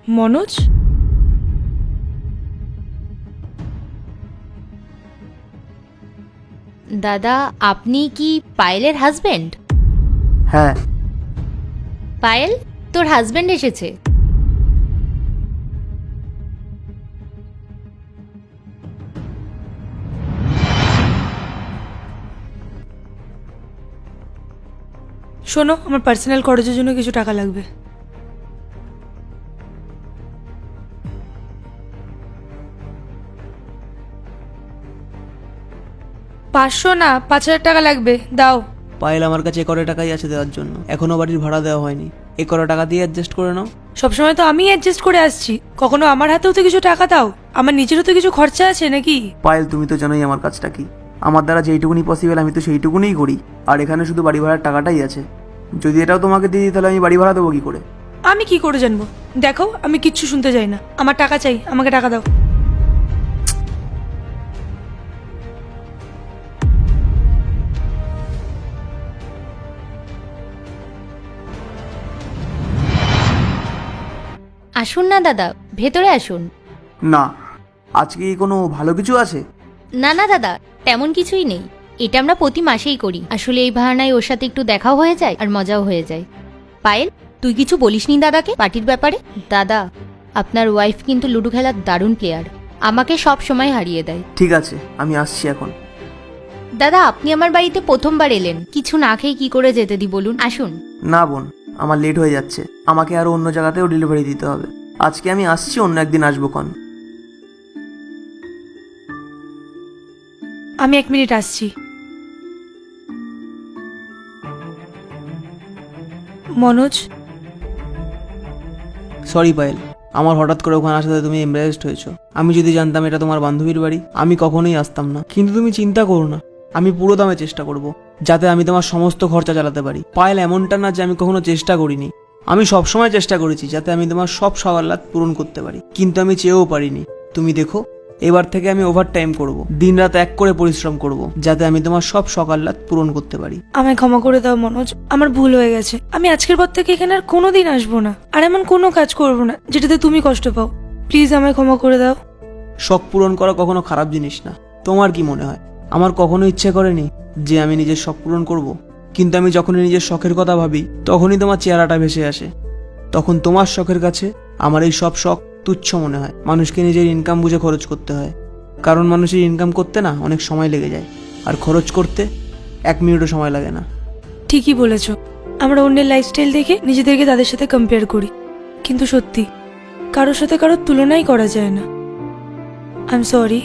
মনোজ? দাদা, আপনি কি পায়েলের হাজবেন্ড? হ্যাঁ। পায়েল, তোর হাজবেন্ড এসেছে। শোনো, আমার পার্সোনাল খরচের জন্য কিছু টাকা লাগবে। পাঁচশো না, 5,000 টাকা লাগবে, দাও। পায়েল, আমার কাছে এ টাকাই আছে দেওয়ার জন্য, এখনো বাড়ির ভাড়া দেওয়া হয়নি। এ টাকা দিয়ে অ্যাডজাস্ট করে নাও। সবসময় তো আমি অ্যাডজাস্ট করে আসছি, কখনো আমার হাতেও তো কিছু টাকা দাও। আমার নিজেরও তো কিছু খরচা আছে নাকি? পায়েল, তুমি তো জানোই আমার কাজটা কি। আমার দ্বারা যেইটুকুনি পসিবল আমি তো সেইটুকুনিই করি। আর এখানে শুধু বাড়ি ভাড়ার টাকাটাই আছে। যদি এটাও তোমাকে দিয়ে দিই তাহলে আমি বাড়ি ভাড়া দেবো কি করে? আমি কি করে জানবো? দেখো, আমি কিচ্ছু শুনতে চাই না। আমার টাকা চাই, আমাকে টাকা দাও। আসুন না দাদা, ভেতরে আসুন। না, আজকে কি কোনো ভালো কিছু আছে? না না দাদা, তেমন কিছুই নেই। এটা আমরা প্রতি মাসেই করি। আসলে এই বাহানায় ওর সাথে একটু দেখাও হয়ে যায় আর মজাও হয়ে যায়। পায়েল, তুই কিছু বলিসনি দাদাকে পার্টির ব্যাপারে? দাদা, আপনার ওয়াইফ কিন্তু লুডো খেলার দারুণ প্লেয়ার, আমাকে সব সময় হারিয়ে দেয়। ঠিক আছে, আমি আসছি এখন। দাদা, আপনি আমার বাড়িতে প্রথমবার এলেন, কিছু না খেয়ে কি করে যেতে দি বলুন? আসুন। না বোন, আমার লেট হয়ে যাচ্ছে। আমাকে আরো অন্য জায়গাতেও ডেলিভারি দিতে হবে। আজকে আমি আসছি, অন্য একদিন আসবো কন। আমি 1 মিনিট আসছি। মনোজ, সরি পায়েল, আমার হঠাৎ করে ওখানে আসাতে তুমি এমব্রেসড হয়েছো। আমি যদি জানতাম এটা তোমার বান্ধবীর বাড়ি, আমি কখনোই আসতাম না। কিন্তু তুমি চিন্তা করো না, আমি পুরো দামে চেষ্টা করব যাতে আমি তোমার সমস্ত খরচা চালাতে পারি। পায়েল, এমনটা না যে আমি কখনো চেষ্টা করিনি। আমি সবসময় চেষ্টা করেছি যাতে আমি তোমার সব সওয়ালাত পূরণ করতে পারি, কিন্তু আমি চেয়েও পারিনি। তুমি দেখো, এবার থেকে আমি ওভার টাইম করবো, দিন রাত এক করে পরিশ্রম করব যাতে আমি তোমার সব সকাল্লাত পূরণ করতে পারি। আমায় ক্ষমা করে দাও মনোজ, আমার ভুল হয়ে গেছে। আমি আজকের পর থেকে এখানে আর কোনোদিন আসবো না, আর এমন কোনো কাজ করবো না যেটাতে তুমি কষ্ট পাও। প্লিজ আমায় ক্ষমা করে দাও। শখ পূরণ করা কখনো খারাপ জিনিস না। তোমার কি মনে হয় আমার কখনো ইচ্ছে করেনি যে আমি নিজের শখ পূরণ করব? কিন্তু আমি যখনই নিজের শখের কথা ভাবি তখনই তোমার চেহারাটা ভেসে আসে। তখন তোমার শখের কাছে আমার এই সব শখ তুচ্ছ মনে হয়। মানুষকে নিজের ইনকাম বুঝে খরচ করতে হয়, কারণ মানুষের ইনকাম করতে না অনেক সময় লেগে যায়, আর খরচ করতে 1 মিনিটও সময় লাগে না। ঠিকই বলেছো, আমরা অন্যের লাইফস্টাইল দেখে নিজেদেরকে তাদের সাথে কম্পেয়ার করি, কিন্তু সত্যি কারোর সাথে কারোর তুলনাই করা যায় না। I am sorry.